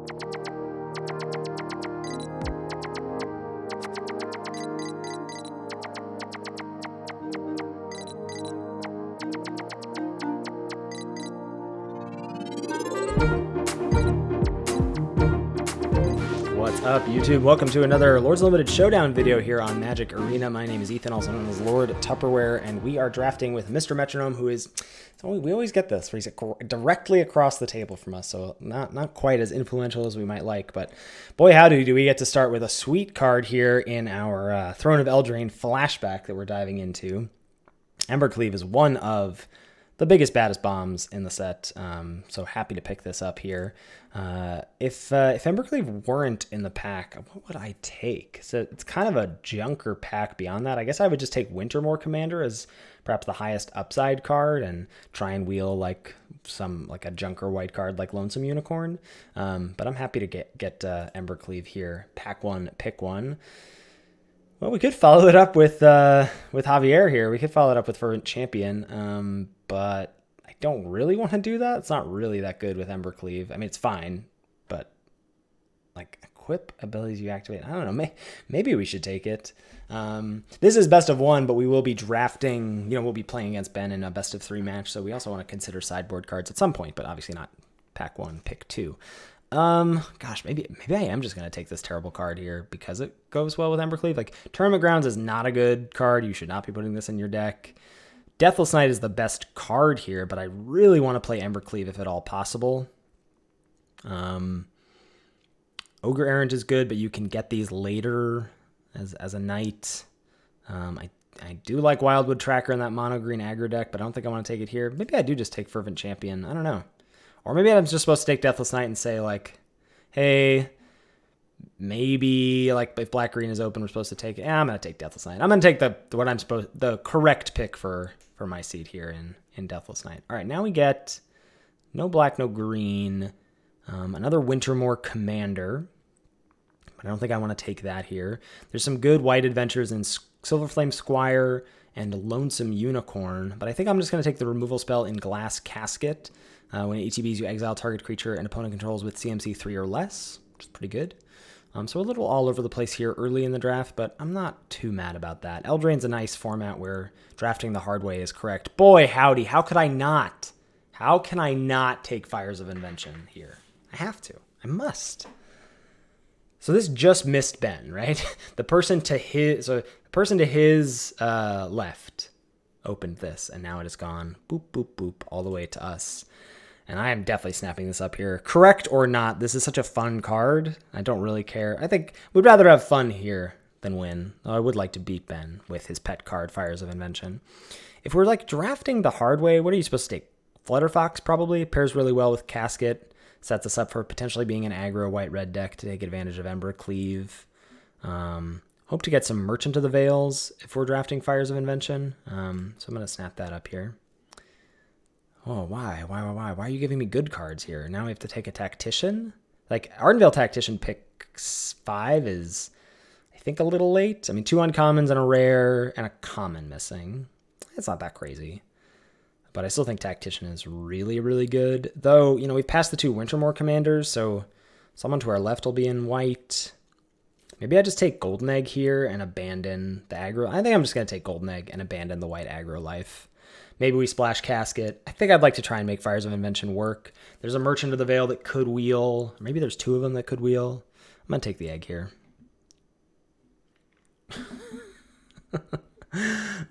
What's up, YouTube? Welcome to another Lords Unlimited Showdown video here on Magic Arena. My name is Ethan, also known as Lord Tupperware, and we are drafting with Mr. Metronome, who is... we always get this, where he's directly across the table from us, so not quite as influential as we might like, but boy howdy do we get to start with a sweet card here in our Throne of Eldraine flashback that we're diving into. Embercleave is one of the biggest, baddest bombs in the set, so happy to pick this up here. If Embercleave weren't in the pack, what would I take? So it's kind of a junker pack beyond that. I guess I would just take Wintermoor Commander as perhaps the highest upside card and try and wheel like a junker white card like Lonesome Unicorn. But I'm happy to get Embercleave here. Pack one, pick one. Well, we could follow it up with Javier here. We could follow it up with Fervent Champion, but I don't really want to do that. It's not really that good with Embercleave. I mean, it's fine, but like equip abilities you activate. I don't know. Maybe we should take it. This is best of one, but we will be drafting. We'll be playing against Ben in a best of three match, so we also want to consider sideboard cards at some point, but obviously not pack one, pick two. Gosh, maybe I am just going to take this terrible card here because it goes well with Embercleave. Like, Tournament Grounds is not a good card. You should not be putting this in your deck. Deathless Knight is the best card here, but I really want to play Embercleave if at all possible. Ogre Errant is good, but you can get these later as a knight. I do like Wildwood Tracker in that mono green aggro deck, but I don't think I want to take it here. Maybe I do just take Fervent Champion. I don't know. Or maybe I'm just supposed to take Deathless Knight and say, like, hey, maybe, like, if black-green is open, we're supposed to take it. I'm going to take Deathless Knight. I'm going to take the correct pick for my seat here in Deathless Knight. All right, now we get no black, no green, another Wintermoor Commander. But I don't think I want to take that here. There's some good white adventures in Silverflame Squire and Lonesome Unicorn, but I think I'm just going to take the removal spell in Glass Casket. When it ETBs, you exile target creature and opponent controls with CMC 3 or less, which is pretty good. So a little all over the place here early in the draft, but I'm not too mad about that. Eldraine's a nice format where drafting the hard way is correct. Boy, howdy, how could I not? How can I not take Fires of Invention here? I have to. I must. So this just missed Ben, right? The person to his left opened this, and now it is gone. Boop, boop, boop, all the way to us. And I am definitely snapping this up here. Correct or not, this is such a fun card. I don't really care. I think we'd rather have fun here than win. Though I would like to beat Ben with his pet card, Fires of Invention. If we're like drafting the hard way, what are you supposed to take? Flutterfox probably. Pairs really well with Casket. Sets us up for potentially being an aggro white-red deck to take advantage of Embercleave. Hope to get some Merchant of the Veils if we're drafting Fires of Invention. So I'm going to snap that up here. Oh, why? Why are you giving me good cards here? Now we have to take a Tactician? Like, Ardenvale Tactician pick 5 is, I think, a little late. I mean, 2 uncommons and a rare and a common missing. It's not that crazy. But I still think Tactician is really, really good. Though, we've passed the 2 Wintermoor Commanders, so someone to our left will be in white. Maybe I just take Golden Egg here and abandon the aggro. I think I'm just going to take Golden Egg and abandon the white aggro life. Maybe we splash Casket. I think I'd like to try and make Fires of Invention work. There's a Merchant of the Veil that could wheel. Maybe there's 2 of them that could wheel. I'm going to take the egg here.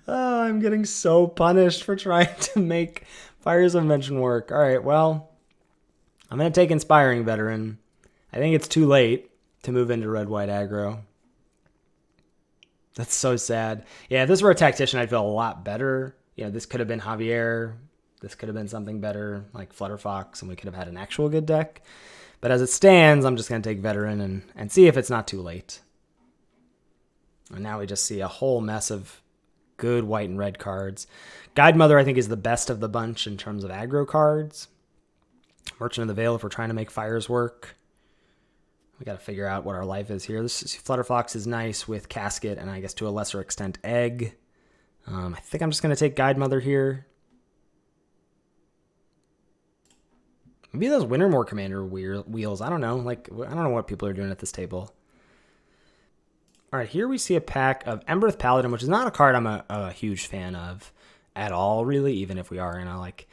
Oh, I'm getting so punished for trying to make Fires of Invention work. All right, well, I'm going to take Inspiring Veteran. I think it's too late to move into red-white aggro. That's so sad. Yeah, if this were a Tactician, I'd feel a lot better. This could have been Javier. This could have been something better, like Flutterfox, and we could have had an actual good deck. But as it stands, I'm just going to take Veteran and see if it's not too late. And now we just see a whole mess of good white and red cards. Guide Mother, I think, is the best of the bunch in terms of aggro cards. Merchant of the Veil, if we're trying to make fires work. We got to figure out what our life is here. This Flutterfox is nice with Casket, and I guess to a lesser extent, Egg. I think I'm just going to take Guide Mother here. Maybe those Wintermore Commander wheels. I don't know. Like, I don't know what people are doing at this table. All right, here we see a pack of Embereth Paladin, which is not a card I'm a huge fan of at all, really, even if we are in a, like...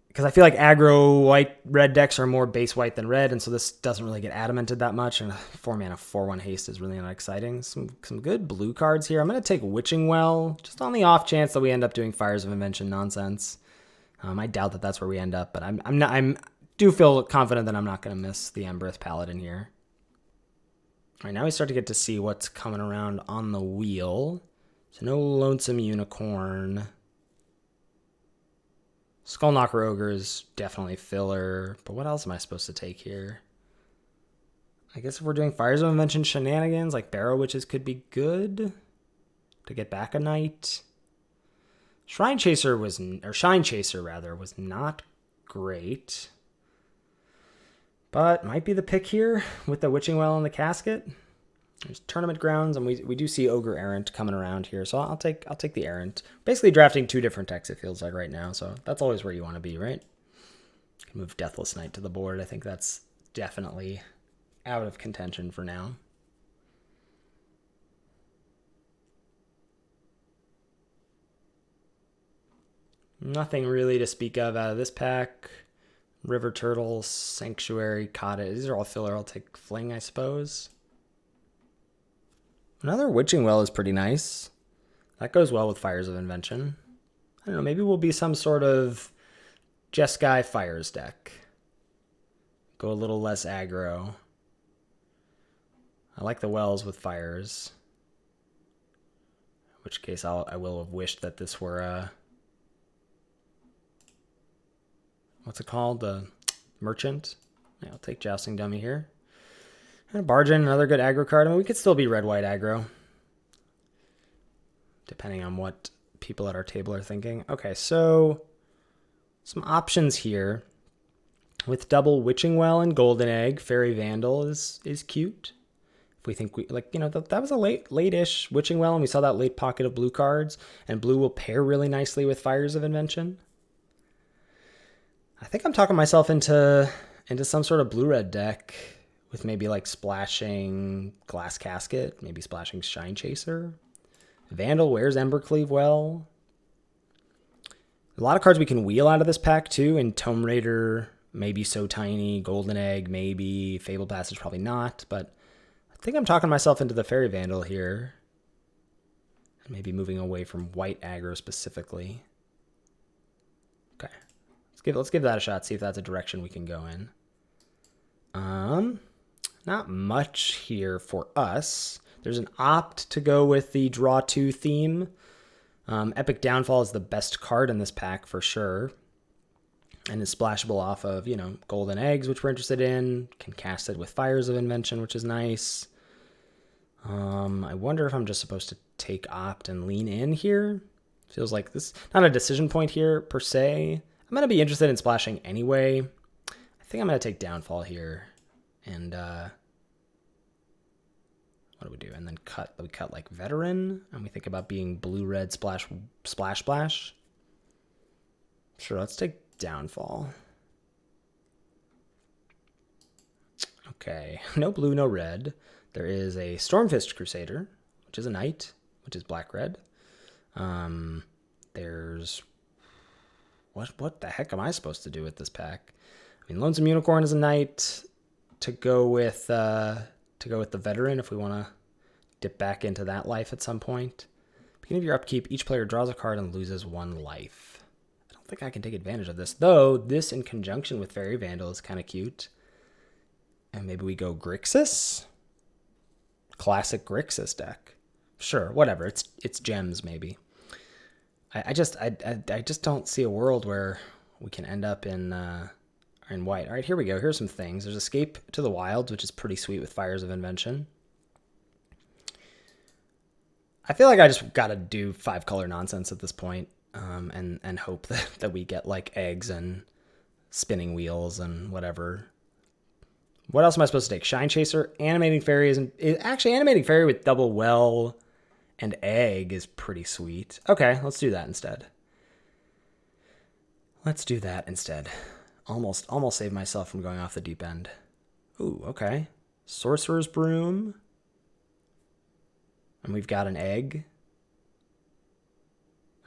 Because I feel like aggro white-red decks are more base white than red, and so this doesn't really get adamented that much, and a 4-mana 4/1 haste is really not exciting. Some good blue cards here. I'm going to take Witching Well, just on the off chance that we end up doing Fires of Invention nonsense. I doubt that that's where we end up, but I do feel confident that I'm not going to miss the Embereth Paladin here. All right, now we start to get to see what's coming around on the wheel. So no Lonesome Unicorn. Skullknocker Ogre is definitely filler, but what else am I supposed to take here? I guess if we're doing Fires of Invention shenanigans, like Barrow Witches could be good to get back a night. Shine Chaser was not great, but might be the pick here with the Witching Well and the Casket. There's Tournament Grounds, and we do see Ogre Errant coming around here, so I'll take the Errant. Basically drafting 2 different decks, it feels like right now, so that's always where you want to be, right? Can move Deathless Knight to the board. I think that's definitely out of contention for now. Nothing really to speak of out of this pack. River Turtle, Sanctuary, Cottage. These are all filler. I'll take Fling, I suppose. Another Witching Well is pretty nice. That goes well with Fires of Invention. I don't know, maybe we'll be some sort of Jeskai Fires deck. Go a little less aggro. I like the Wells with Fires. In which case I will have wished that this were what's it called? The Merchant. Yeah, I'll take Jousting Dummy here. And Bargain, another good aggro card. I mean, we could still be red-white aggro, depending on what people at our table are thinking. Okay, so some options here. With double Witching Well and Golden Egg, Fairy Vandal is cute. If we think that was a late-ish Witching Well, and we saw that late pocket of blue cards, and blue will pair really nicely with Fires of Invention. I think I'm talking myself into some sort of blue-red deck with maybe like splashing Glass Casket, maybe splashing Shine Chaser. Vandal wears Embercleave well. A lot of cards we can wheel out of this pack too, and Tome Raider, maybe So Tiny, Golden Egg, maybe, Fabled Passage, probably not, but I think I'm talking myself into the Fairy Vandal here. And maybe moving away from white aggro specifically. Okay. Let's give that a shot, see if that's a direction we can go in. Not much here for us. There's an opt to go with the Draw 2 theme. Epic Downfall is the best card in this pack for sure. And is splashable off of, Golden Eggs, which we're interested in. Can cast it with Fires of Invention, which is nice. I wonder if I'm just supposed to take opt and lean in here. Feels like this, not a decision point here per se. I'm going to be interested in splashing anyway. I think I'm going to take Downfall here. And what do we do? And then we cut like Veteran, and we think about being blue-red splash. Sure, let's take Downfall. Okay, no blue, no red. There is a Stormfist Crusader, which is a knight, which is black-red. There's what the heck am I supposed to do with this pack? I mean, Lonesome Unicorn is a knight to go with the Veteran if we want to dip back into that life at some point. Beginning of your upkeep, each player draws a card and loses 1 life. I don't think I can take advantage of this, though. This in conjunction with Fairy Vandal is kind of cute. And maybe we go Grixis? Classic Grixis deck. Sure, whatever. It's gems, maybe. I just don't see a world where we can end up in white. All right, here we go. Here's some things. There's Escape to the Wilds, which is pretty sweet with Fires of Invention. I feel like I just got to do 5-color nonsense at this point, and hope that we get like eggs and spinning wheels and whatever. What else am I supposed to take? Shine Chaser, Animating Fairy actually Animating Fairy with double Well and Egg is pretty sweet. Okay, let's do that instead. Almost saved myself from going off the deep end. Ooh, okay. Sorcerer's Broom. And we've got an egg.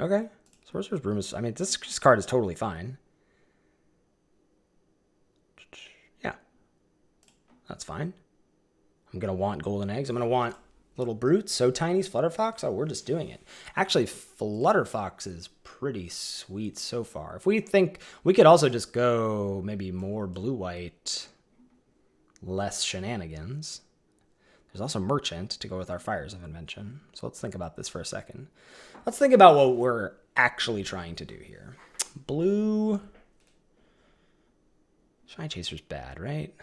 Okay. Sorcerer's Broom is, I mean, this card is totally fine. Yeah. That's fine. I'm going to want golden eggs. I'm going to want little brutes. So tiny's Flutterfox. Oh, we're just doing it. Actually, Flutterfox is pretty sweet so far. If we think, we could also just go maybe more blue-white, less shenanigans. There's also Merchant to go with our Fires of Invention. So let's think about this for a second. Let's think about what we're actually trying to do here. Blue. Shine Chaser's bad, right?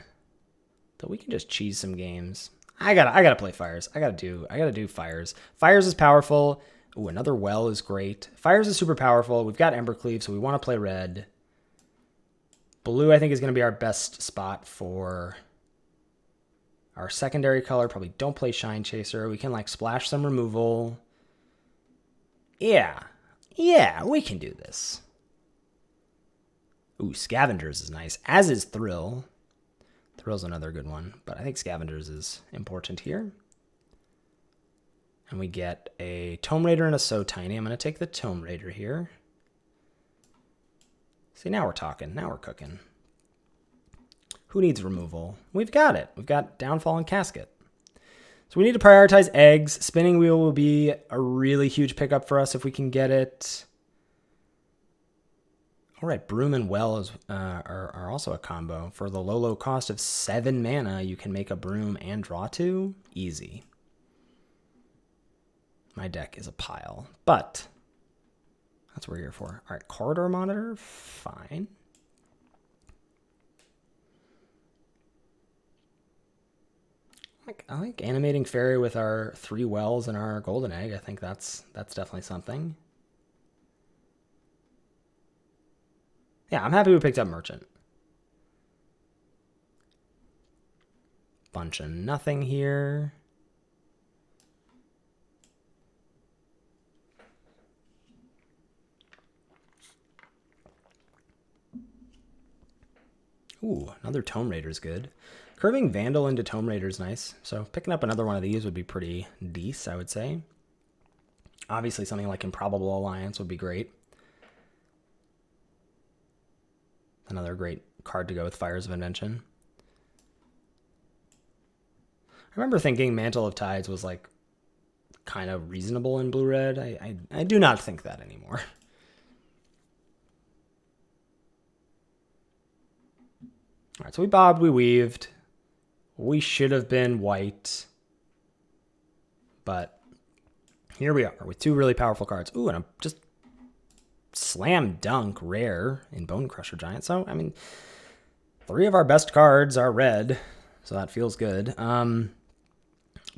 But we can just cheese some games. I gotta play Fires. I gotta do Fires. Fires is powerful. Ooh, another Well is great. Fires is super powerful. We've got Embercleave, so we want to play red. Blue, I think, is going to be our best spot for our secondary color. Probably don't play Shine Chaser. We can, like, splash some removal. Yeah, we can do this. Ooh, Scavengers is nice, as is Thrill. Thrill's another good one, but I think Scavengers is important here. And we get a Tome Raider and a So Tiny. I'm going to take the Tome Raider here. See, now we're talking. Now we're cooking. Who needs removal? We've got it. We've got Downfall and Casket. So we need to prioritize eggs. Spinning Wheel will be a really huge pickup for us if we can get it. All right, Broom and Well are also a combo. For the low cost of 7 mana, you can make a Broom and draw 2. Easy. My deck is a pile, but that's what we're here for. All right, Corridor Monitor, fine. I like Animating Fairy with our 3 Wells and our Golden Egg. I think that's definitely something. Yeah, I'm happy we picked up Merchant. Bunch of nothing here. Ooh, another Tome Raider is good. Curving Vandal into Tome Raider is nice. So picking up another one of these would be pretty decent, I would say. Obviously, something like Improbable Alliance would be great. Another great card to go with Fires of Invention. I remember thinking Mantle of Tides was like kind of reasonable in blue-red. I do not think that anymore. All right, so we bobbed, we weaved. We should have been white. But here we are with 2 really powerful cards. Ooh, and a just slam dunk rare in Bone Crusher Giant. So, I mean, 3 of our best cards are red. So that feels good.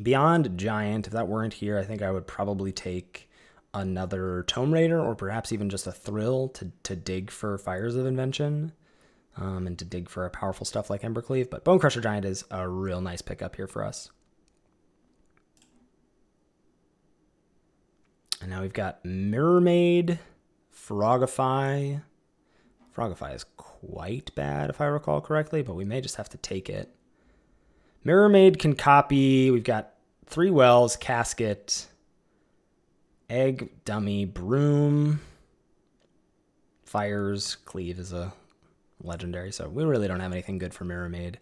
Beyond Giant, if that weren't here, I think I would probably take another Tome Raider or perhaps even just a Thrill to dig for Fires of Invention. And to dig for powerful stuff like Embercleave. But Bone Crusher Giant is a real nice pickup here for us. And now we've got Mirror Maid, Frogify. Frogify is quite bad if I recall correctly, but we may just have to take it. Mirror Maid can copy. We've got 3 Wells, Casket, Egg, Dummy, Broom, Fires, Cleave is a legendary, so we really don't have anything good for Mirror Maid.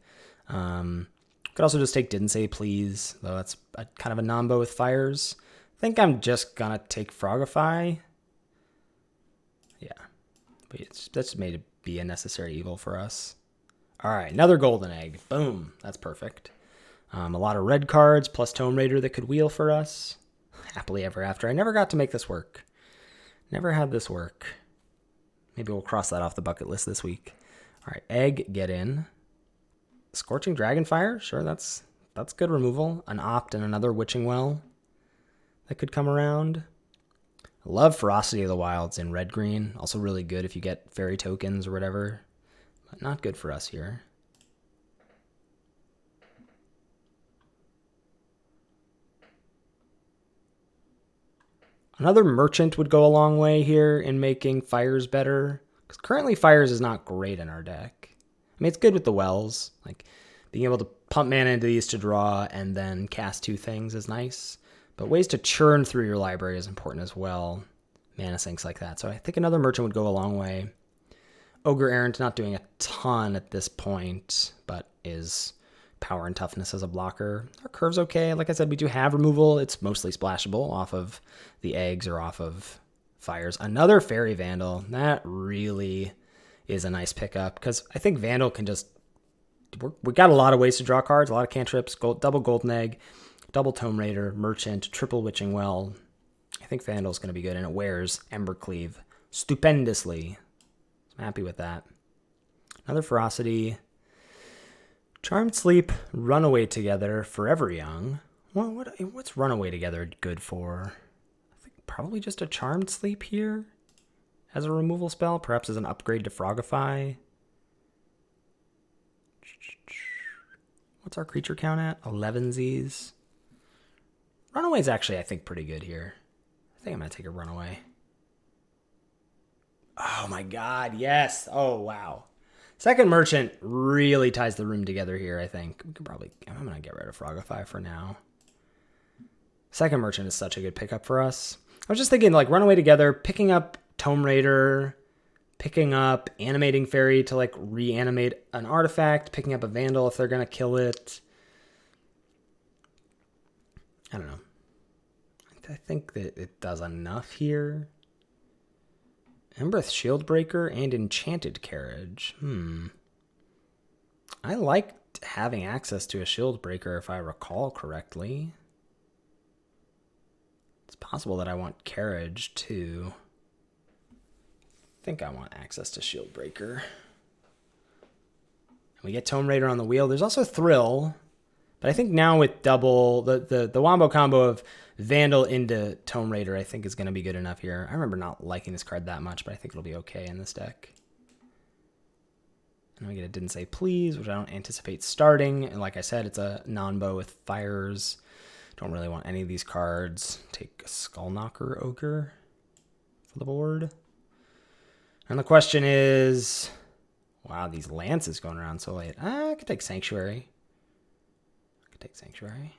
Could also just take Didn't Say Please, though that's kind of a nombo with Fires. I think I'm just gonna take Frogify. Yeah, but that's made to be a necessary evil for us. All right, another Golden Egg. Boom, that's perfect. A lot of red cards plus Tome Raider that could wheel for us. Happily ever after. I never got to make this work. Never had this work. Maybe we'll cross that off the bucket list this week. All right, Egg, get in. Scorching Dragonfire, sure, that's good removal. An Opt and another Witching Well that could come around. I love Ferocity of the Wilds in red-green. Also really good if you get fairy tokens or whatever, but not good for us here. Another Merchant would go a long way here in making Fires better. Because currently Fires is not great in our deck. I mean, it's good with the Wells. Like, being able to pump mana into these to draw and then cast 2 things is nice. But ways to churn through your library is important as well. Mana sinks like that. So I think another Merchant would go a long way. Ogre Errant not doing a ton at this point, but is power and toughness as a blocker. Our curve's okay. Like I said, we do have removal. It's mostly splashable off of the eggs or off of Fires. Another Fairy Vandal. That really is a nice pickup because I think Vandal can just... We got a lot of ways to draw cards, a lot of cantrips, double Golden Egg, double Tome Raider, Merchant, triple Witching Well. I think Vandal's going to be good, and it wears Embercleave stupendously. I'm happy with that. Another Ferocity. Charmed Sleep, Runaway Together, Forever Young. What's Runaway Together good for? I think probably just a Charmed Sleep here as a removal spell, perhaps as an upgrade to Frogify. What's our creature count at? 11sies. Runaway's actually, I think, pretty good here. I think I'm going to take a Runaway. Oh my god, yes. Oh, wow. Second Merchant really ties the room together here, I think. We could probably... I'm going to get rid of Frogify for now. Second Merchant is such a good pickup for us. I was just thinking, like, Runaway Together, picking up Tome Raider, picking up Animating Fairy to, like, reanimate an artifact, picking up a Vandal if they're going to kill it. I don't know. I think that it does enough here. Embereth Shieldbreaker and Enchanted Carriage. I liked having access to a Shieldbreaker if I recall correctly. It's possible that I want Carriage too. I think I want access to Shieldbreaker. And we get Tome Raider on the wheel. There's also Thrill. But I think now with double, the wombo combo of Vandal into Tome Raider, I think is going to be good enough here. I remember not liking this card that much, but I think it'll be okay in this deck. And we get a Didn't Say Please, which I don't anticipate starting. And like I said, it's a non-bow with Fires. Don't really want any of these cards. Take a Skullknocker Ogre for the board. And the question is, wow, these lances going around so late. I could take Sanctuary. Take Sanctuary.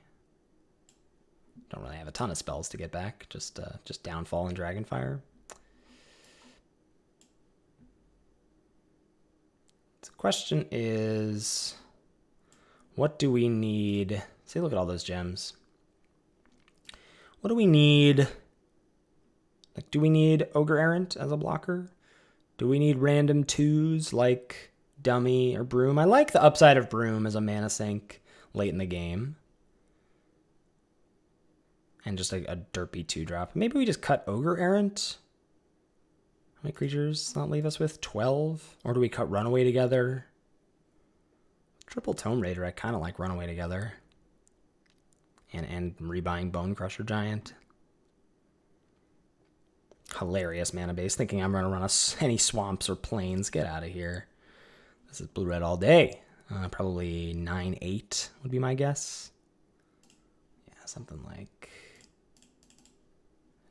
Don't really have a ton of spells to get back. Just Downfall and Dragonfire. The question is, what do we need? See, look at all those gems. What do we need? Like, do we need Ogre Errant as a blocker? Do we need random 2s like Dummy or Broom? I like the upside of Broom as a mana sink late in the game. And just like a derpy 2-drop. Maybe we just cut Ogre Errant. How many creatures does that leave us with? 12? Or do we cut Runaway Together? Triple Tome Raider, I kind of like Runaway Together. And rebuying Bone Crusher Giant. Hilarious mana base. Thinking I'm going to run any swamps or plains. Get out of here. This is blue-red all day. Probably 9-8 would be my guess. Yeah, something like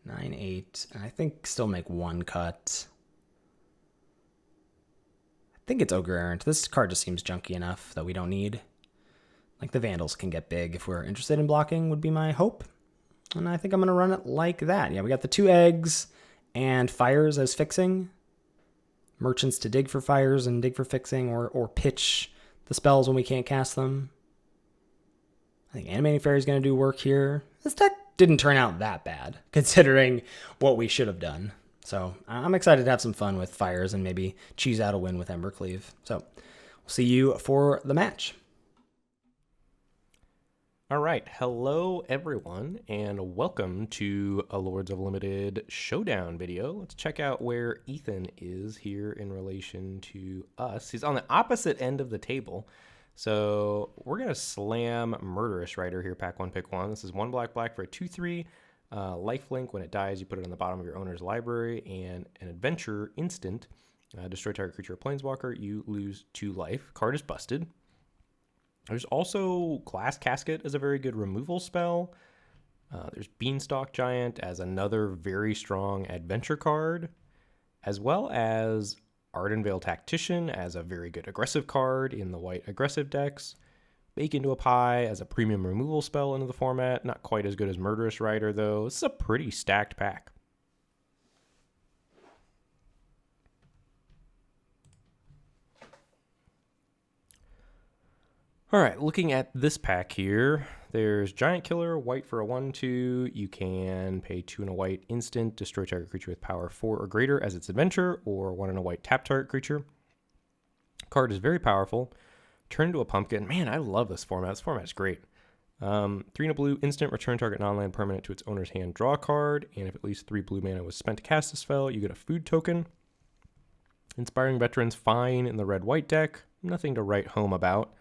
9-8. And I think still make one cut. I think it's Ogre Errant. This card just seems junky enough that we don't need. Like the Vandals can get big if we're interested in blocking would be my hope. And I think I'm going to run it like that. Yeah, we got the 2 eggs and Fires as fixing. Merchants to dig for Fires and dig for fixing or pitch the spells when we can't cast them. I think Animating Fairy is going to do work here. This deck didn't turn out that bad, considering what we should have done. So I'm excited to have some fun with Fires and maybe cheese out a win with Embercleave. So we'll see you for the match. All right, hello everyone, and welcome to a Lords of Limited Showdown video. Let's check out where Ethan is here in relation to us. He's on the opposite end of the table, so we're going to slam Murderous Rider here, pack 1, pick 1. This is 1 black for a 2/3. Lifelink, when it dies, you put it on the bottom of your owner's library, and an adventure instant, destroy target creature or planeswalker, you lose 2 life. Card is busted. There's also Glass Casket as a very good removal spell. There's Beanstalk Giant as another very strong adventure card, as well as Ardenvale Tactician as a very good aggressive card in the white aggressive decks. Bake into a Pie as a premium removal spell into the format. Not quite as good as Murderous Rider, though. This is a pretty stacked pack. All right, looking at this pack here, there's Giant Killer, white for a 1/2. You can pay 2 and a white instant, destroy target creature with power 4 or greater as its adventure, or 1 and a white tap target creature. Card is very powerful. Turn into a pumpkin. Man, I love this format. This format's great. 3 and a blue, instant, return target non-land permanent to its owner's hand, draw a card, and if at least 3 blue mana was spent to cast a spell, you get a food token. Inspiring Veterans, fine in the red-white deck. Nothing to write home about.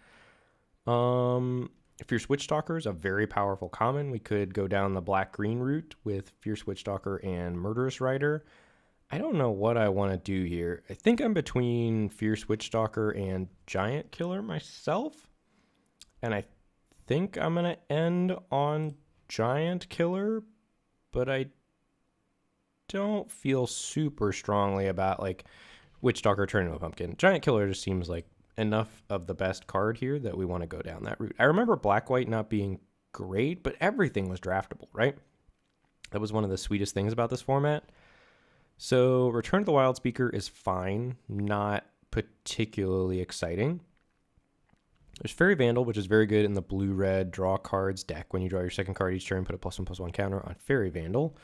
Fierce Witchstalker is a very powerful common. We could go down the black-green route with Fierce Witchstalker and Murderous Rider. I don't know what I want to do here. I think I'm between Fierce Witchstalker and Giant Killer myself. And I think I'm going to end on Giant Killer, but I don't feel super strongly about like Witchstalker turning into a pumpkin. Giant Killer just seems like enough of the best card here that we want to go down that route. I remember black-white not being great, but everything was draftable, right? That was one of the sweetest things about this format. So Return to the Wild Speaker is fine, not particularly exciting. There's Fairy Vandal, which is very good in the blue-red draw cards deck. When you draw your second card each turn, put a +1/+1 counter on Fairy Vandal.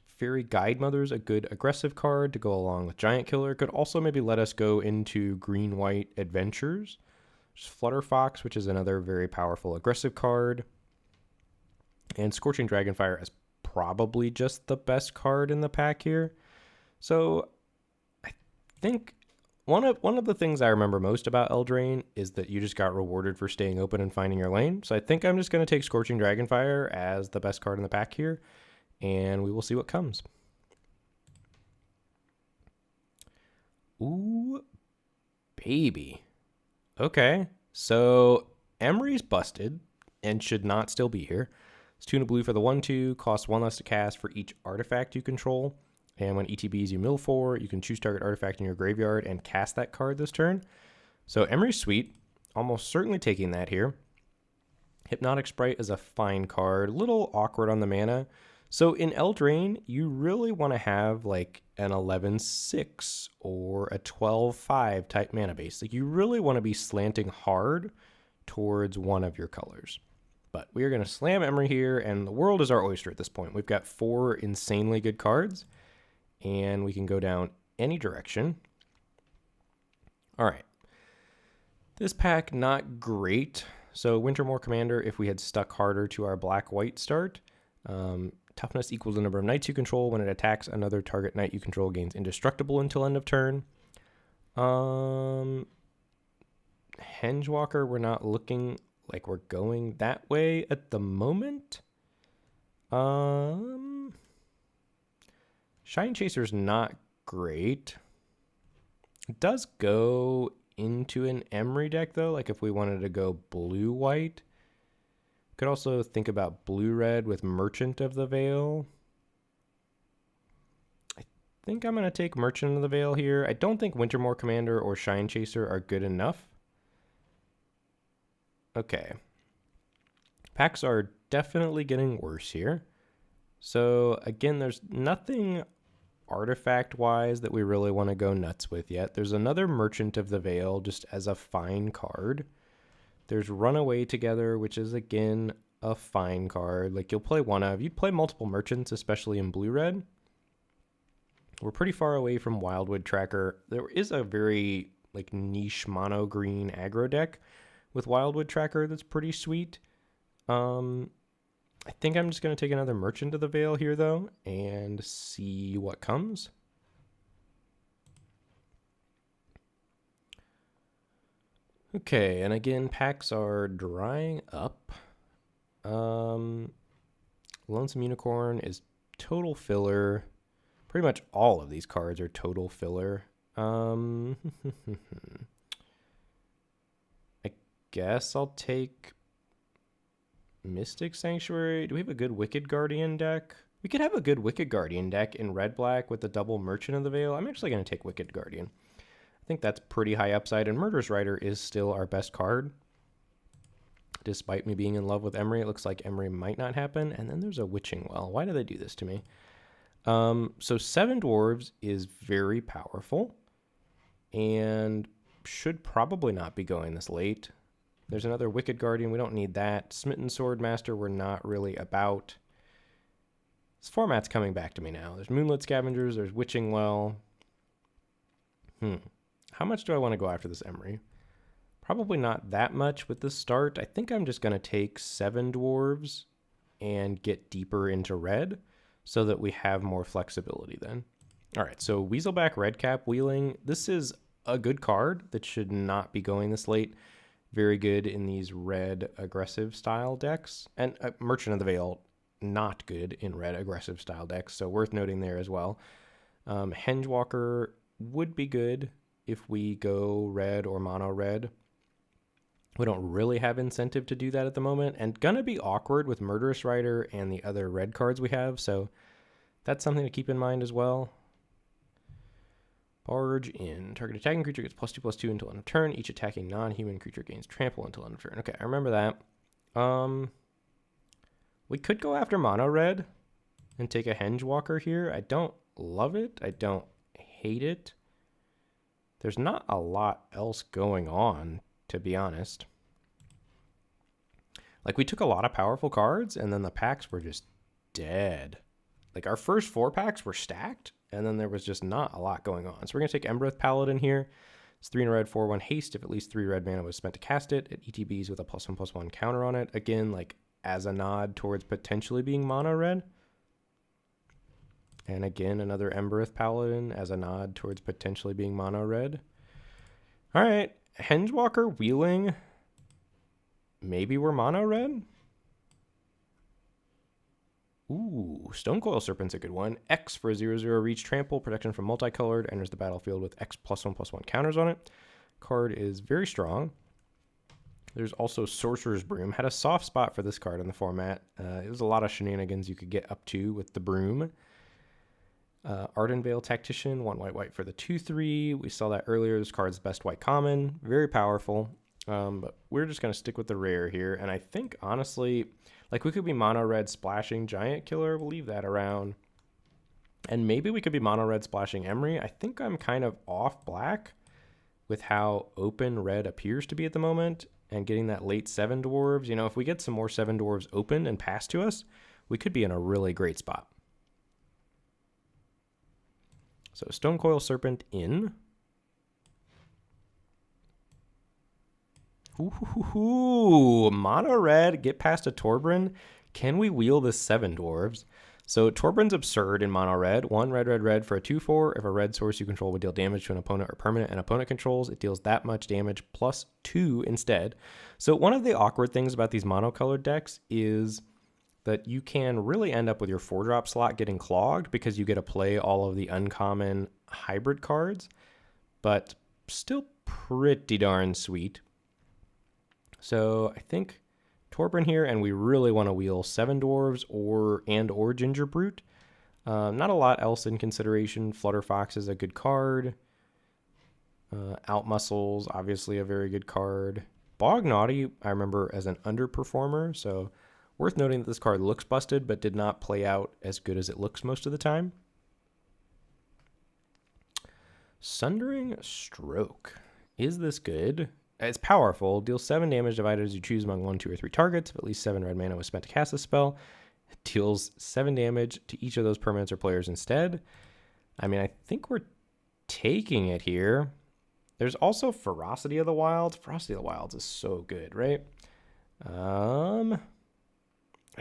Fairy Guidemother is a good aggressive card to go along with Giant Killer. Could also maybe let us go into green-white adventures. There's Flutter Fox, which is another very powerful aggressive card. And Scorching Dragonfire as probably just the best card in the pack here. So I think one of the things I remember most about Eldraine is that you just got rewarded for staying open and finding your lane. So I think I'm just going to take Scorching Dragonfire as the best card in the pack here, and we will see what comes. Ooh, baby. Okay, so Emery's busted and should not still be here. It's 2 and a blue for the 1/2, costs 1 less to cast for each artifact you control. And when ETBs you mill 4, you can choose target artifact in your graveyard and cast that card this turn. So Emery's sweet, almost certainly taking that here. Hypnotic Sprite is a fine card, a little awkward on the mana. So in Eldraine, you really want to have like an 11/6 or a 12/5 type mana base. Like you really want to be slanting hard towards one of your colors. But we are going to slam Emery here, and the world is our oyster at this point. We've got 4 insanely good cards, and we can go down any direction. All right. This pack, not great. So Wintermoor Commander, if we had stuck harder to our black-white start, toughness equals the number of knights you control. When it attacks another target knight you control, gains indestructible until end of turn. Hengewalker, we're not looking like we're going that way at the moment. Shine Chaser's not great. It does go into an Emery deck, though, like if we wanted to go blue-white. Could also think about blue-red with Merchant of the Veil. I think I'm going to take Merchant of the Veil here. I don't think Wintermoor Commander or Shine Chaser are good enough. Okay. Packs are definitely getting worse here. So, again, there's nothing artifact-wise that we really want to go nuts with yet. There's another Merchant of the Veil just as a fine card. There's Runaway Together, which is, again, a fine card. Like, you'll play one of. You'd play multiple Merchants, especially in blue-red. We're pretty far away from Wildwood Tracker. There is a very, like, niche mono-green aggro deck with Wildwood Tracker that's pretty sweet. I think I'm just going to take another Merchant of the Veil here, though, and see what comes. Okay, and again, packs are drying up. Lonesome Unicorn is total filler. Pretty much all of these cards are total filler. I guess I'll take Mystic Sanctuary. Do we have a good Wicked Guardian deck? We could have a good Wicked Guardian deck in red-black with the double Merchant of the Veil. I'm actually going to take Wicked Guardian. I think that's pretty high upside, and Murderous Rider is still our best card. Despite me being in love with Emery, it looks like Emery might not happen. And then there's a Witching Well. Why do they do this to me? So 7 Dwarves is very powerful and should probably not be going this late. There's another Wicked Guardian. We don't need that. Smitten Swordmaster we're not really about. This format's coming back to me now. There's Moonlit Scavengers. There's Witching Well. How much do I want to go after this Emery? Probably not that much with this start. I think I'm just going to take 7 Dwarves and get deeper into red so that we have more flexibility then. All right, so Weaselback Redcap Wheeling. This is a good card that should not be going this late. Very good in these red aggressive style decks. And Merchant of the Veil, not good in red aggressive style decks, so worth noting there as well. Hengewalker would be good if we go red or mono red. We don't really have incentive to do that at the moment, and gonna be awkward with Murderous Rider and the other red cards we have, so that's something to keep in mind as well. Barge in. Target attacking creature gets +2/+2 until end of turn. Each attacking non-human creature gains trample until end of turn. Okay, I remember that. We could go after mono red and take a Hengewalker here. I don't love it. I don't hate it. There's not a lot else going on, to be honest. Like, we took a lot of powerful cards, and then the packs were just dead. Like, our first 4 packs were stacked, and then there was just not a lot going on. So we're going to take Embereth Paladin here. It's 3 in a red, 4/1 haste. If at least 3 red mana was spent to cast it, it ETBs with a +1/+1 counter on it. Again, like, as a nod towards potentially being mono red. And again, another Embereth Paladin as a nod towards potentially being mono red. All right, Hengewalker Wheeling. Maybe we're mono red. Ooh, Stonecoil Serpent's a good one. X for a 0/0 reach, trample, protection from multicolored, enters the battlefield with X +1/+1 counters on it. Card is very strong. There's also Sorcerer's Broom. Had a soft spot for this card in the format. It was a lot of shenanigans you could get up to with the broom. Ardenvale Tactician, 1 white for the 2/3. We saw that earlier. This card's best white common. Very powerful. But we're just going to stick with the rare here. And I think, honestly, like, we could be mono red splashing Giant Killer. We'll leave that around. And maybe we could be mono red splashing Emery. I think I'm kind of off black with how open red appears to be at the moment. And getting that late 7 Dwarves. You know, if we get some more 7 Dwarves open and passed to us, we could be in a really great spot. So Stonecoil Serpent in. Ooh, mono red, get past a Torbran. Can we wheel this 7 Dwarves? So Torbran's absurd in mono red. 1 red for a 2/4. If a red source you control would deal damage to an opponent or permanent an opponent controls, it deals that much damage +2 instead. So one of the awkward things about these monocolored decks is that you can really end up with your 4-drop slot getting clogged because you get to play all of the uncommon hybrid cards, but still pretty darn sweet. So I think Torbran here, and we really want to wheel 7 Dwarves or Ginger Brute. Not a lot else in consideration. Flutterfox is a good card. Outmuscles, obviously a very good card. Bog Naughty, I remember as an underperformer, so worth noting that this card looks busted, but did not play out as good as it looks most of the time. Sundering Stroke. Is this good? It's powerful. Deals 7 damage divided as you choose among 1, 2, or 3 targets. If at least 7 red mana was spent to cast this spell, it deals 7 damage to each of those permanents or players instead. I mean, I think we're taking it here. There's also Ferocity of the Wilds. Ferocity of the Wilds is so good, right? I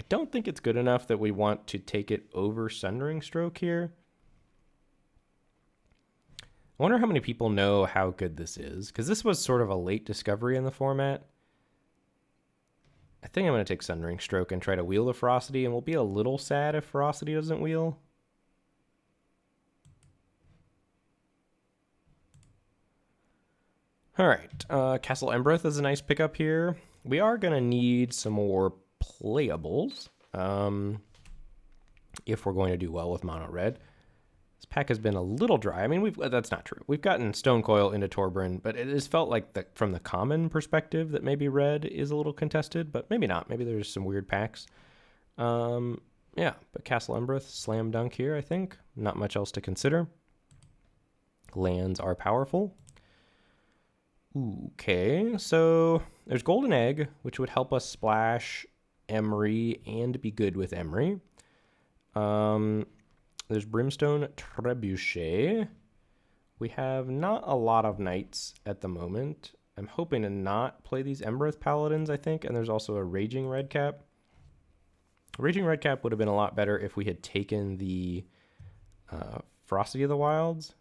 don't think it's good enough that we want to take it over Sundering Stroke here. I wonder how many people know how good this is, because this was sort of a late discovery in the format. I think I'm going to take Sundering Stroke and try to wheel the Ferocity, and we'll be a little sad if Ferocity doesn't wheel. All right, Castle Embereth is a nice pickup here. We are going to need some more playables. if we're going to do well with mono red. This pack has been a little dry. I mean, that's not true. We've gotten Stone Coil into Torbran, but it has felt like from the common perspective that maybe red is a little contested, but maybe not. Maybe there's some weird packs. Yeah, but Castle Embereth, slam dunk here, I think. Not much else to consider. Lands are powerful. Okay, so there's Golden Egg, which would help us splash Emery and be good with Emery. There's Brimstone Trebuchet. We have not a lot of knights at the moment. I'm hoping to not play these Embereth Paladins, I think, and there's also a Raging Redcap. Raging Redcap would have been a lot better if we had taken the Ferocity of the Wilds.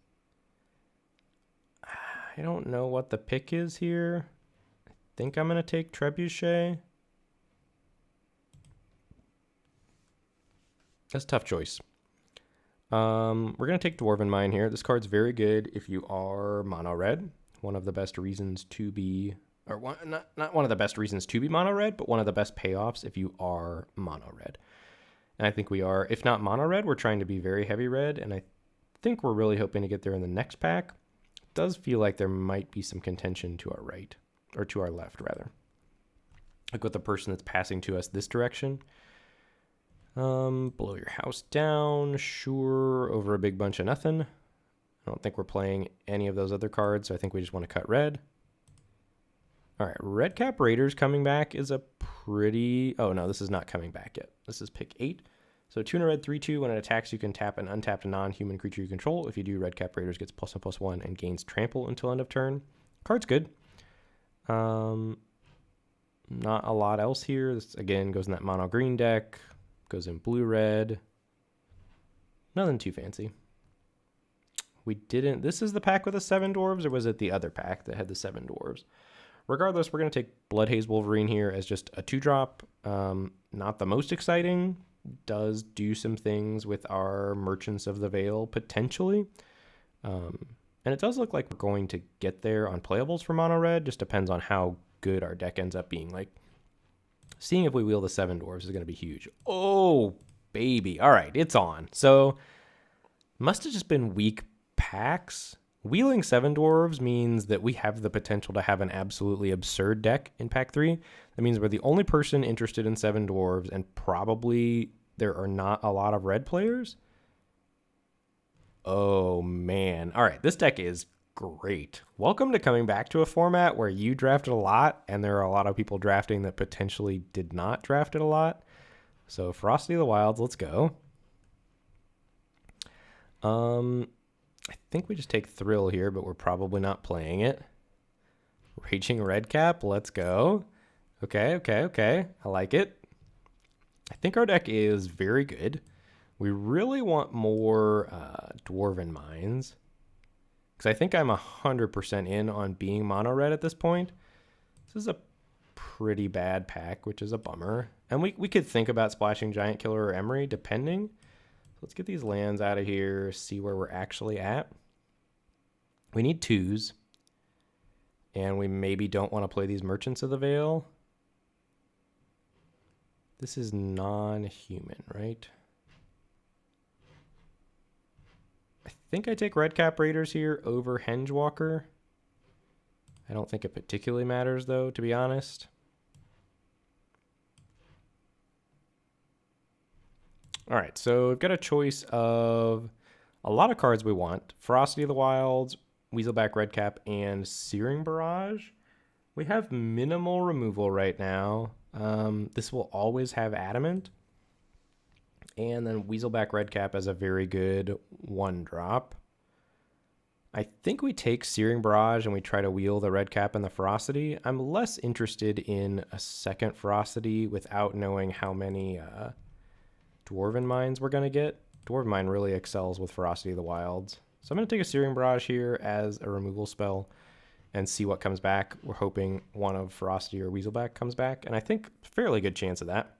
I don't know what the pick is here. I think I'm going to take Trebuchet. That's a tough choice. We're going to take Dwarven Mine here. This card's very good if you are mono red. One of the best reasons to be, or not one of the best reasons to be mono red, but one of the best payoffs if you are mono red. And I think we are. If not mono red, we're trying to be very heavy red, and I think we're really hoping to get there in the next pack. It does feel like there might be some contention to our right, or to our left, rather. Like with the person that's passing to us this direction. Blow your house down, sure, over a big bunch of nothing. I don't think we're playing any of those other cards, so I think we just want to cut red. All right, Redcap Raiders coming back is a pretty... Oh, no, this is not coming back yet. This is pick 8. So tuna red 3/2. When it attacks, you can tap an untapped non-human creature you control. If you do, Redcap Raiders gets +1/+1 and gains trample until end of turn. Card's good. Not a lot else here. This, again, goes in that mono green deck. Goes in blue-red. Nothing too fancy. We didn't... This is the pack with the 7 dwarves, or was it the other pack that had the 7 dwarves? Regardless, we're going to take Bloodhaze Wolverine here as just a 2-drop. Not the most exciting. Does do some things with our Merchants of the Veil, potentially. And it does look like we're going to get there on playables for mono red. Just depends on how good our deck ends up being. Like, seeing if we wheel the 7 dwarves is going to be huge. Oh, baby. All right, it's on. So, must have just been weak packs. Wheeling 7 dwarves means that we have the potential to have an absolutely absurd deck in pack 3. That means we're the only person interested in 7 dwarves, and probably there are not a lot of red players. Oh, man. All right, this deck is great. Welcome to coming back to a format where you drafted a lot, and there are a lot of people drafting that potentially did not draft it a lot. So, Ferocity of the Wilds, let's go. I think we just take Thrill here, but we're probably not playing it. Raging Redcap, let's go. Okay. I like it. I think our deck is very good. We really want more Dwarven Mines. Because I think I'm 100% in on being mono red at this point. This is a pretty bad pack, which is a bummer. And we could think about splashing Giant Killer or Emery, depending. Let's get these lands out of here, see where we're actually at. We need 2s. And we maybe don't want to play these Merchants of the Veil. This is non-human, right? I think I take Redcap Raiders here over Hengewalker. I don't think it particularly matters, though, to be honest. All right, so we've got a choice of a lot of cards we want. Ferocity of the Wilds, Weaselback Redcap, and Searing Barrage. We have minimal removal right now. This will always have Adamant. And then Weaselback Redcap as a very good 1-drop. I think we take Searing Barrage and we try to wheel the Redcap and the Ferocity. I'm less interested in a second Ferocity without knowing how many... Dwarven Mines we're going to get. Dwarven Mine really excels with Ferocity of the Wilds. So I'm going to take a Searing Barrage here as a removal spell and see what comes back. We're hoping one of Ferocity or Weaselback comes back, and I think fairly good chance of that.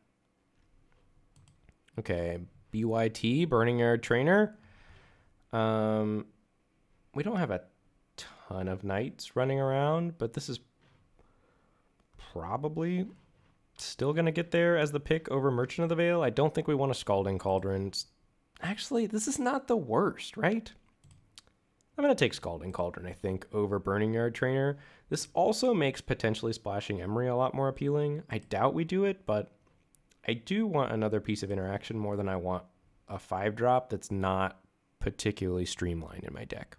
Okay, BYT, Burning Air Trainer. We don't have a ton of knights running around, but this is probably Still going to get there as the pick over Merchant of the Veil. I don't think we want a Scalding Cauldron. Actually, this is not the worst, right? I'm going to take Scalding Cauldron, I think, over Burning Yard Trainer. This also makes potentially splashing Emery a lot more appealing. I doubt we do it, but I do want another piece of interaction more than I want a 5-drop that's not particularly streamlined in my deck.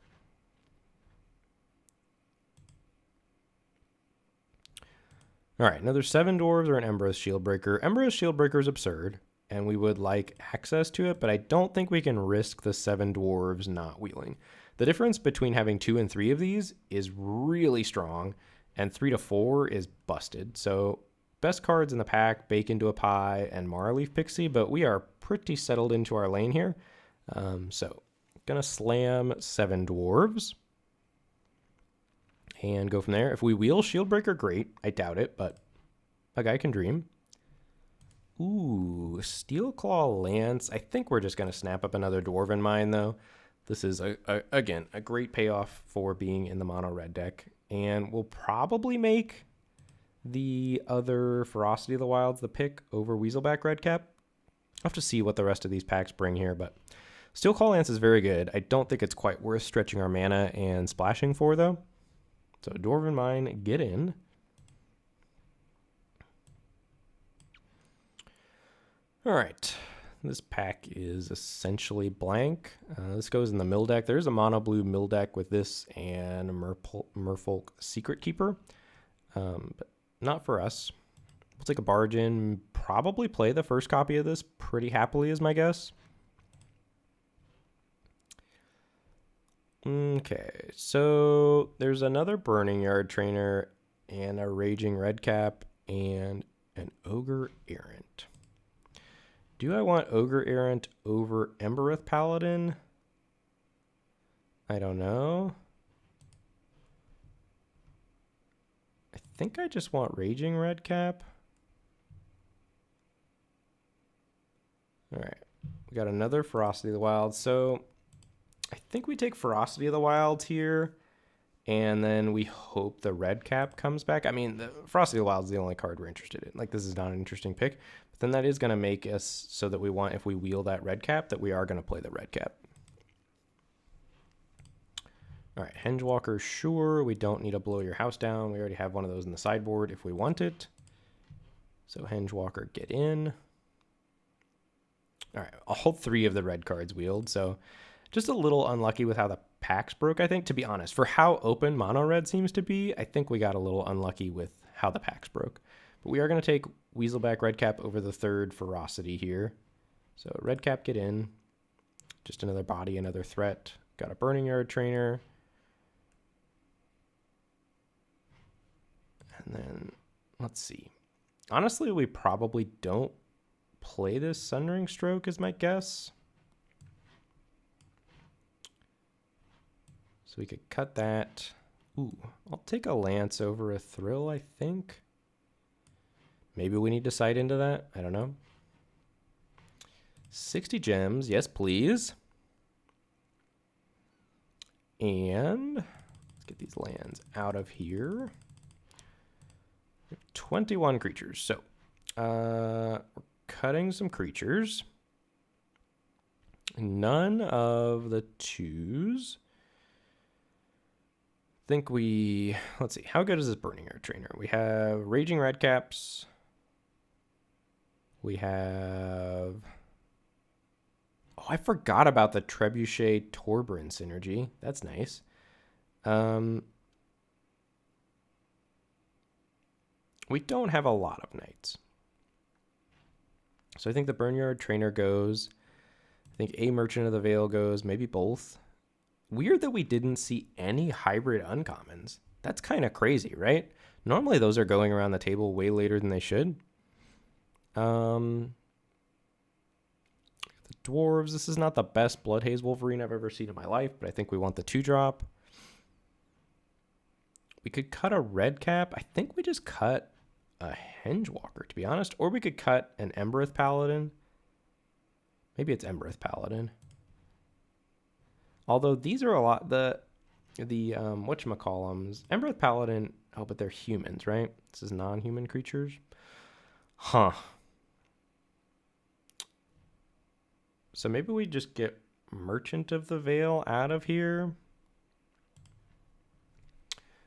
All right, another 7 Dwarves or an Emberoth Shieldbreaker. Emberoth Shieldbreaker is absurd, and we would like access to it, but I don't think we can risk the 7 Dwarves not wheeling. The difference between having 2 and 3 of these is really strong, and 3 to 4 is busted. So best cards in the pack, Bake Into a Pie and Marleaf Pixie, but we are pretty settled into our lane here. So gonna slam 7 Dwarves and go from there. If we wheel Shieldbreaker, great. I doubt it, but a guy can dream. Ooh, Steelclaw Lance. I think we're just going to snap up another Dwarven Mine, though. This is, again, a great payoff for being in the mono red deck. And we'll probably make the other Ferocity of the Wilds the pick over Weaselback Redcap. I'll have to see what the rest of these packs bring here, but Steelclaw Lance is very good. I don't think it's quite worth stretching our mana and splashing for, though. So Dwarven Mine, get in. All right, this pack is essentially blank. This goes in the mill deck. There's a mono blue mill deck with this and Merfolk Secret Keeper, but not for us. We'll take a barge in, probably play the first copy of this pretty happily is my guess. Okay, so there's another Burning Yard Trainer and a Raging Redcap and an Ogre Errant. Do I want Ogre Errant over Emberoth Paladin? I don't know. I think I just want Raging Redcap. All right, we got another Ferocity of the Wild. So I think we take Ferocity of the Wilds here, and then we hope the red cap comes back. I mean, the Ferocity of the Wilds is the only card we're interested in. Like, this is not an interesting pick, but then that is going to make us so that we want, if we wheel that red cap, that we are going to play the red cap. All right, Hengewalker, sure. We don't need to blow your house down. We already have one of those in the sideboard if we want it. So Hengewalker, get in. All right, all 3 of the red cards wheeled, so just a little unlucky with how the packs broke, I think, to be honest. For how open mono red seems to be, I think we got a little unlucky with how the packs broke. But we are going to take Weaselback Redcap over the 3rd Ferocity here. So Redcap, get in. Just another body, another threat. Got a Burning Yard Trainer. And then, let's see. Honestly, we probably don't play this Sundering Stroke is my guess. So we could cut that. Ooh, I'll take a Lance over a Thrill, I think. Maybe we need to side into that. I don't know. 60 gems. Yes, please. And let's get these lands out of here. 21 creatures. So we're cutting some creatures. None of the 2s. Think we, let's see, how good is this Burning Yard Trainer? We have Raging Redcaps. We have, oh, I forgot about the Trebuchet Torbran synergy. That's nice. We don't have a lot of knights. So I think the Burning Yard Trainer goes. I think a Merchant of the Veil goes, maybe both. Weird that we didn't see any hybrid uncommons. That's kind of crazy, right? Normally those are going around the table way later than they should. The dwarves, this is not the best Bloodhaze Wolverine I've ever seen in my life, but I think we want the 2-drop. We could cut a red cap. I think we just cut a Hengewalker, to be honest. Or we could cut an Emberoth Paladin. Maybe it's Emberoth Paladin. Although these are a lot, the whatchamacallums, Emberoth Paladin, oh, but they're humans, right? This is non-human creatures. Huh. So maybe we just get Merchant of the Veil out of here.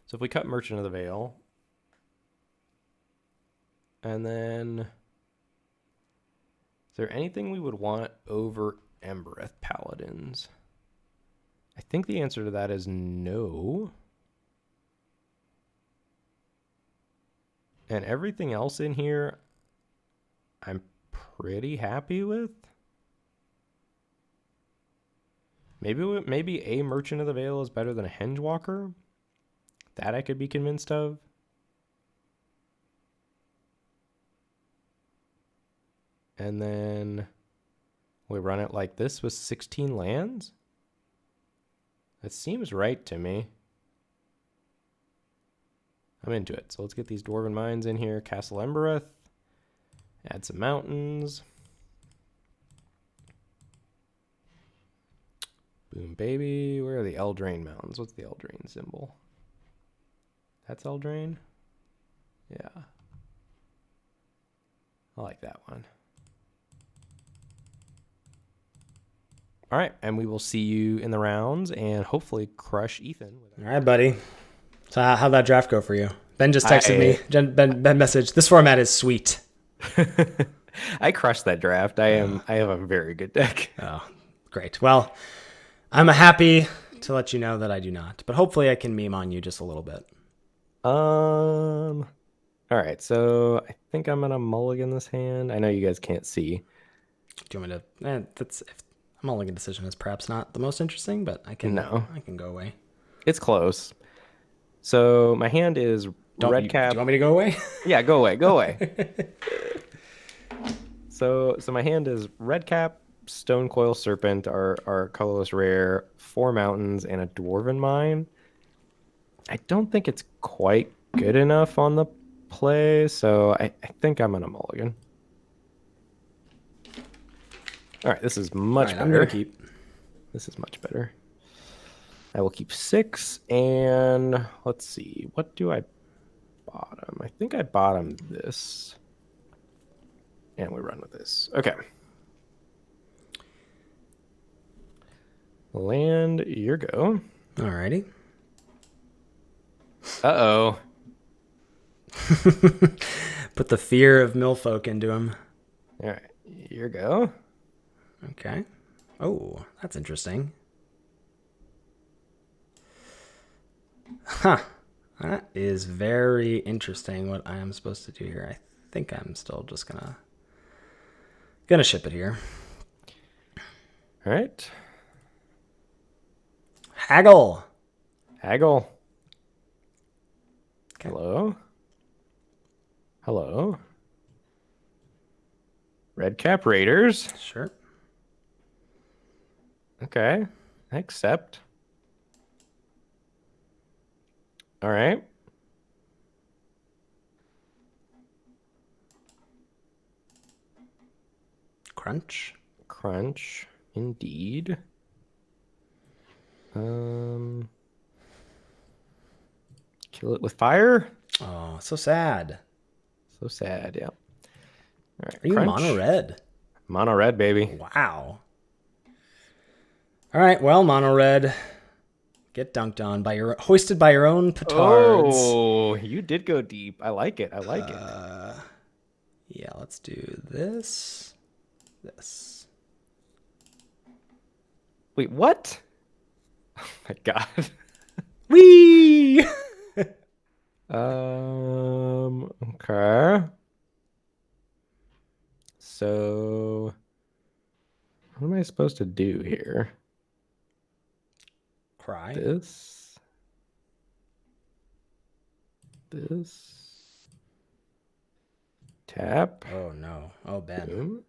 So if we cut Merchant of the Veil, and then is there anything we would want over Embereth Paladins? I think the answer to that is no. And everything else in here, I'm pretty happy with. Maybe a Merchant of the Veil is better than a Hengewalker. That I could be convinced of. And then we run it like this with 16 lands? That seems right to me. I'm into it. So let's get these Dwarven Mines in here. Castle Embereth. Add some mountains. Boom, baby. Where are the Eldraine mountains? What's the Eldraine symbol? That's Eldraine? Yeah. I like that one. All right, and we will see you in the rounds and hopefully crush Ethan. All right, buddy. So how'd that draft go for you? Ben just texted me. Ben messaged, this format is sweet. I crushed that draft. I have a very good deck. Oh, great. Well, I'm happy to let you know that I do not, but hopefully I can meme on you just a little bit. All right, so I think I'm gonna mulligan this hand. I know you guys can't see. Do you want me to? That's a mulligan decision is perhaps not the most interesting, but I can go away. It's close. So my hand is red cap. Do you want me to go away? Yeah, go away. Go away. So my hand is red cap, Stone Coil Serpent, our colorless rare, 4 mountains, and a Dwarven Mine. I don't think it's quite good enough on the play, so I think I'm gonna mulligan. All right, this is much better. I'm gonna keep. This is much better. I will keep 6, and let's see. What do I bottom? I think I bottom this. And we run with this. Okay. Land, your go. Alrighty. Uh-oh. Put the fear of millfolk into him. All right, your go. Okay. Oh, that's interesting. Huh. That is very interesting what I am supposed to do here. I think I'm still just gonna ship it here. All right. Haggle. Haggle. Okay. Hello. Hello. Red Cap Raiders. Sure. Okay. I accept. All right. Crunch. Crunch. Indeed. Kill it with fire. Oh, so sad. So sad, yeah. All right. Are you mono red? Mono red, baby. Wow. All right, well, mono red. Get dunked on by hoisted by your own petards. Oh, you did go deep. I like it. I like it. Yeah, let's do this. This. Wait, what? Oh my god. Whee! Okay. So what am I supposed to do here? Cry. This. Tap. Oh no. Oh, Ben. Boom.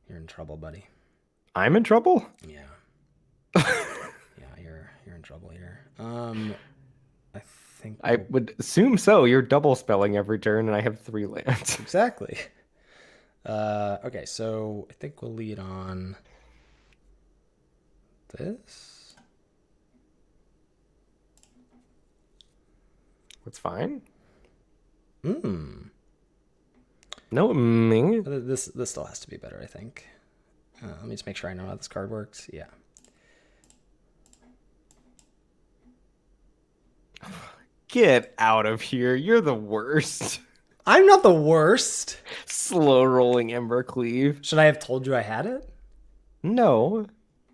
You're in trouble, buddy. I'm in trouble? Yeah. Yeah, you're in trouble here. I think I would assume so. You're double spelling every turn and I have 3 lands. exactly. Okay, so I think we'll lead on this. That's fine. No, Ming. This still has to be better, I think. Let me just make sure I know how this card works. Yeah. Get out of here. You're the worst. I'm not the worst. Slow rolling Ember Cleave. Should I have told you I had it? No,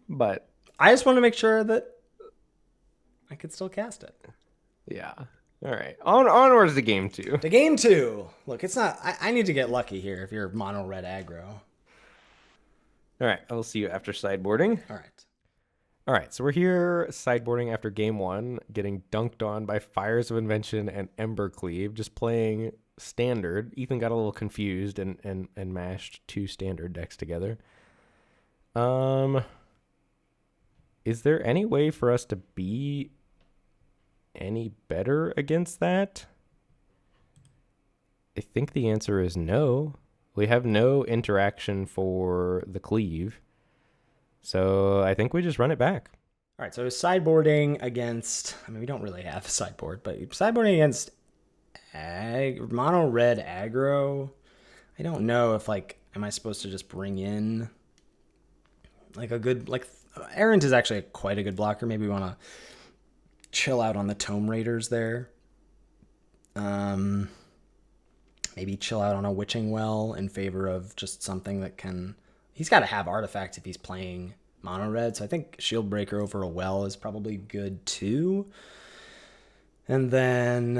but I just want to make sure that I could still cast it. yeah. All right. Onwards to game 2. To game 2. Look, it's not... I need to get lucky here if you're mono red aggro. All right. I'll see you after sideboarding. All right. All right. So we're here sideboarding after game 1, getting dunked on by Fires of Invention and Ember Cleave, just playing standard. Ethan got a little confused and mashed 2 standard decks together. Is there any way for us to be any better against that? I think the answer is no. We have no interaction for the cleave. So I think we just run it back. All right, so sideboarding against... I mean, we don't really have a sideboard, but sideboarding against mono red aggro. I don't know if, like, am I supposed to just bring in, like, a good... Like, Errant is actually quite a good blocker. Maybe we want to chill out on the Tome Raiders there. Maybe chill out on a Witching Well in favor of just something that can... He's got to have artifacts if he's playing mono red, so I think Shield Breaker over a Well is probably good too. And then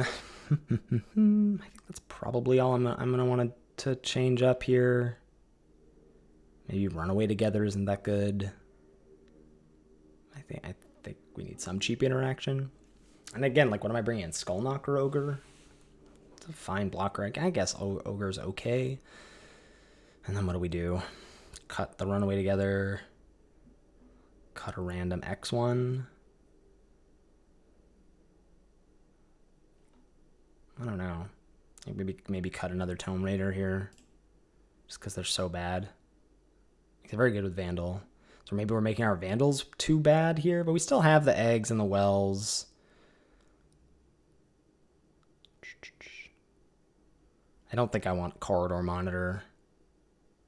I think that's probably all I'm gonna want to change up here. Maybe Runaway Together isn't that good. I think we need some cheap interaction. And again, like, what am I bringing in? Skullknocker Ogre? It's a fine blocker. I guess Ogre's okay. And then what do we do? Cut the Runaway Together. Cut a random X1. I don't know. Maybe cut another Tome Raider here. Just because they're so bad. They're very good with Vandal. So maybe we're making our Vandals too bad here, but we still have the eggs and the wells. I don't think I want Corridor Monitor.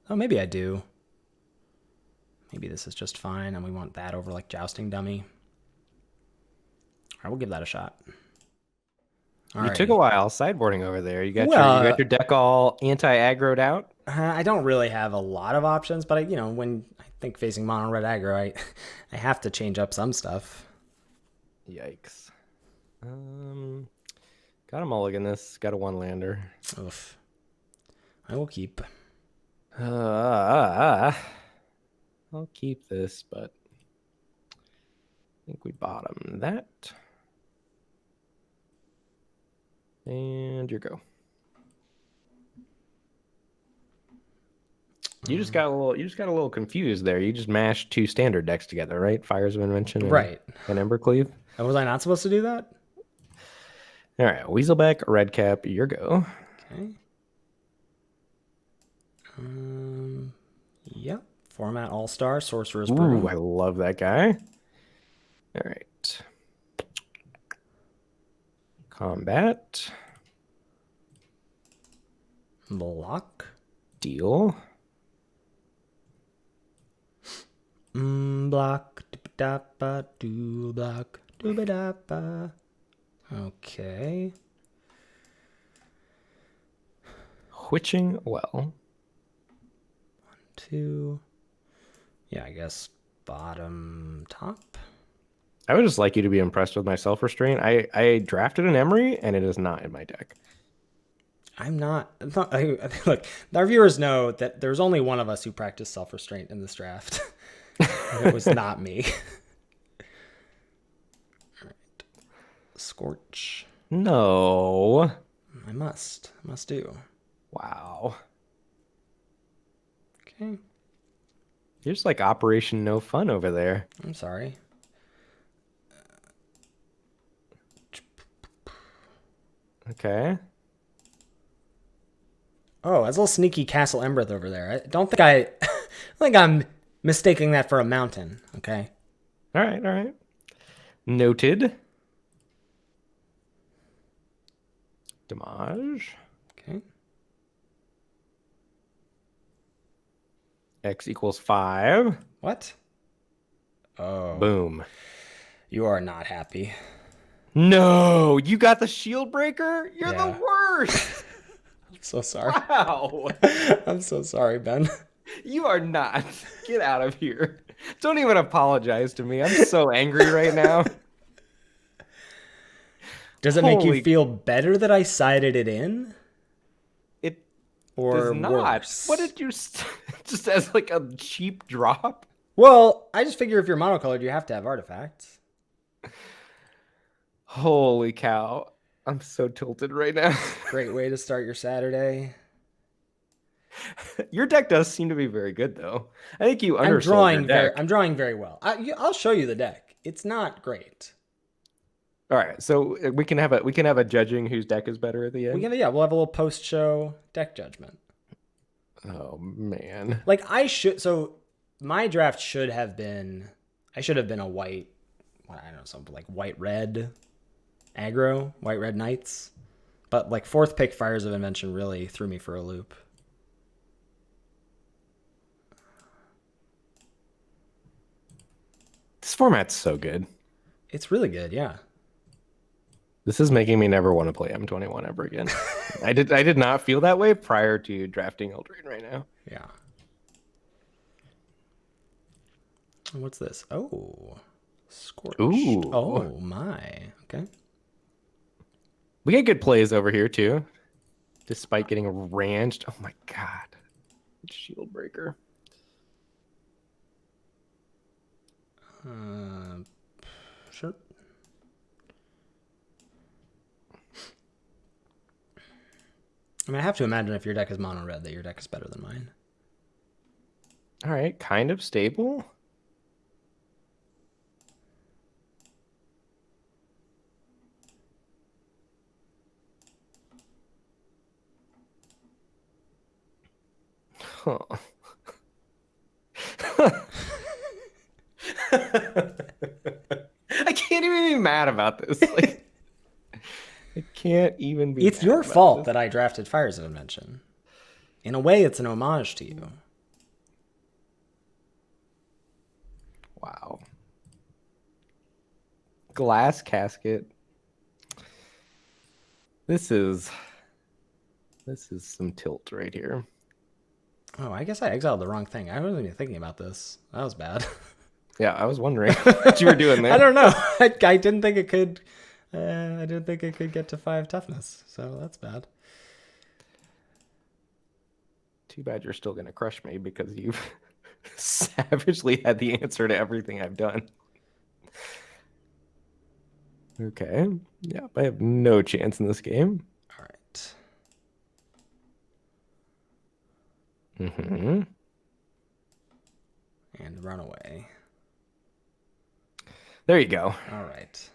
Oh, maybe I do. Maybe this is just fine, and we want that over, like, Jousting Dummy. All right, we'll give that a shot. You took a while sideboarding over there. You got your deck all anti-aggroed out? I don't really have a lot of options, but, when I think facing mono red aggro, I have to change up some stuff. Yikes. Got a mulligan this. Got a 1-lander. Oof. I will keep. I'll keep this, but I think we bottom that. And your go. You just got a little confused there. You just mashed 2 standard decks together, right? Fires of Invention and Ember Cleave. Was I not supposed to do that? All right, Weaselback, Redcap, your go. Okay. Yep. Format All-Star, Sorcerer's Brew. Ooh, I love that guy. All right. Combat. Block. Deal. Block. Do block. Do-ba-da-ba. Okay. Witching Well. 1, 2. Yeah, I guess bottom, top. I would just like you to be impressed with my self-restraint. I drafted an Emery, and it is not in my deck. I'm not. Look, our viewers know that there's only one of us who practiced self-restraint in this draft. And it was not me. All right. Scorch. No. I must do. Wow. Okay. You're just like Operation No Fun over there. I'm sorry. Okay. Oh, that's a little sneaky Castle Embereth over there. I don't think I'm mistaking that for a mountain. Okay. All right. Noted. Damage. Okay. X equals 5. What? Oh, Boom. you are not happy. No, you got the shield breaker? You're the Yeah. worst. I'm so sorry. Wow. I'm so sorry, Ben. You are not. Get out of here. Don't even apologize to me. I'm so angry right now. Does it make you Holy, feel better that I sided it in it does or not. What worse? did you just as like a cheap drop? Well, I just figure if you're monocolored, you have to have artifacts. Holy cow. I'm so tilted right now. Great way to start your Saturday. Your deck does seem to be very good though. I think you undersold your deck. I'm drawing very well. I'll show you the deck. It's not great. All right, so we can have a judging whose deck is better at the end. We'll have a little post-show deck judgment. Oh man. So my draft should have been a white, I don't know, something like white red aggro, white red knights. But like fourth pick Fires of Invention really threw me for a loop. This format's so good. It's really good, yeah. This is making me never want to play M21 ever again. I did not feel that way prior to drafting Eldraine right now. Yeah. What's this? Oh, Scorched. Ooh. Oh my. Okay. We get good plays over here too, despite getting ranched. Oh my god. Shield breaker. Sure. I mean, I have to imagine if your deck is mono red that your deck is better than mine. All right, kind of stable. Huh. I can't even be mad about this. Like, I can't even be. It's your fault that I drafted Fires of Invention. In a way, it's an homage to you. Wow. Glass casket. This is some tilt right here. Oh, I guess I exiled the wrong thing. I wasn't even thinking about this. That was bad. Yeah, I was wondering what you were doing there. I don't know. I didn't think it could. I didn't think it could get to 5 toughness. So that's bad. Too bad you're still gonna crush me because you've savagely had the answer to everything I've done. Okay. Yeah, I have no chance in this game. All right. Mm-hmm. And run away. There you go. All right.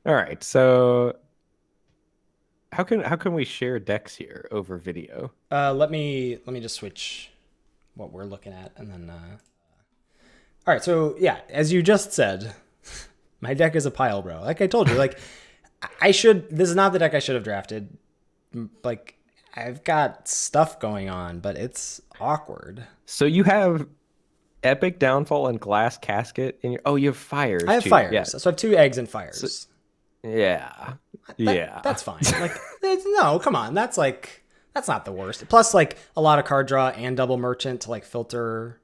All right. So how can we share decks here over video? Let me just switch what we're looking at, and then. All right. So yeah, as you just said, my deck is a pile, bro. Like I told you, like this is not the deck I should have drafted. Like I've got stuff going on, but it's awkward. So you have Epic Downfall and Glass Casket in your. Oh, you have Fires. I have too. Fires. Yeah. So I have 2 eggs and Fires. Yeah. That's fine. Like no, come on. That's not the worst. Plus, like a lot of card draw and double merchant to like filter.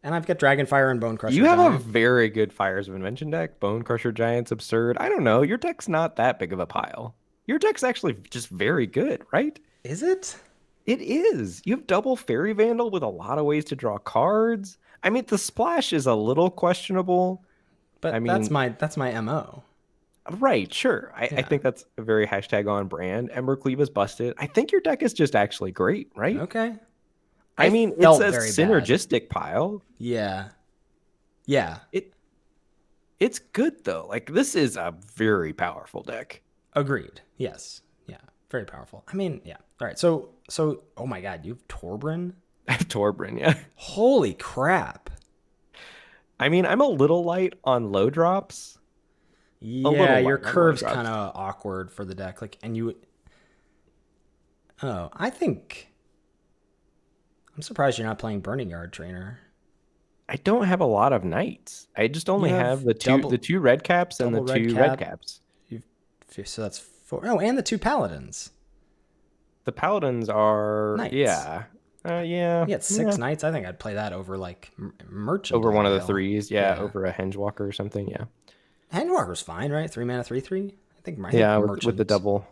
And I've got Dragonfire and Bone Crusher. You have a very good Fires of Invention deck. Bone Crusher Giant's absurd. I don't know. Your deck's not that big of a pile. Your deck's actually just very good, right? Is it? It is. You have double Fairy Vandal with a lot of ways to draw cards. I mean, the splash is a little questionable. But I mean, that's my MO. Right, sure. I think that's a very hashtag on brand. Embercleave is busted. I think your deck is just actually great, right? Okay. I mean, it's a synergistic pile. Yeah. Yeah. It's good though. Like this is a very powerful deck. Agreed. Yes. Yeah. Very powerful. I mean, yeah. All right. So oh my god, you have Torbran? I have Torbran, yeah. Holy crap. I mean, I'm a little light on low drops. Yeah, your curve's kind of awkward for the deck. Like, and you. Oh, I think. I'm surprised you're not playing Burning Yard Trainer. I don't have a lot of knights. I just only You have have the two red caps and the double red two red cap. caps. You've, so that's 4. Oh, and the 2 paladins. The paladins are Knights. yeah. You had 6 knights. I think I'd play that over like merchant. Over one of the Hell. 3s, yeah, over a Hengewalker or something, yeah. Handwalker's fine, right? 3 mana, 3/3. I think With merchant the double.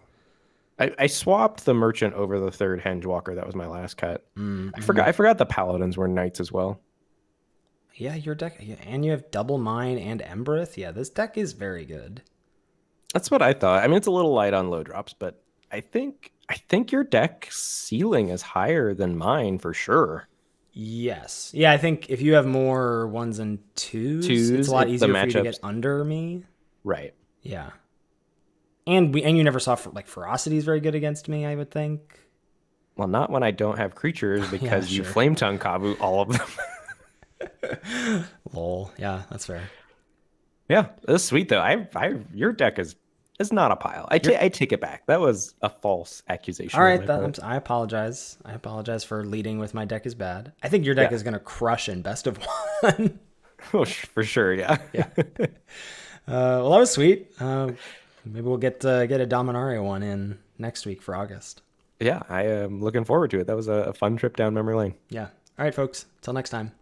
I swapped the merchant over the 3rd Hengewalker. That was my last cut. I forgot the paladins were knights as well. Yeah, your deck, and you have double mine and Embereth. Yeah, this deck is very good. That's what I thought. I mean, it's a little light on low drops, but I think your deck ceiling is higher than mine for sure. Yes. Yeah, I think if you have more 1s and 2s, it's a lot easier for you to get under me. Right. Yeah. And you never saw Ferocity is very good against me, I would think. Well, not when I don't have creatures because you Flame Tongue Kavu all of them. Lol. Yeah, that's fair. Yeah, that's sweet though. Your deck is not a pile. I take it back. That was a false accusation. All right, I apologize. I apologize for leading with my deck is bad. I think your deck is gonna crush in best of 1. Oh, for sure. Yeah. Yeah. Well, that was sweet. Maybe we'll get a Dominaria one in next week for August. Yeah, I am looking forward to it. That was a fun trip down memory lane. Yeah. All right, folks. Till next time.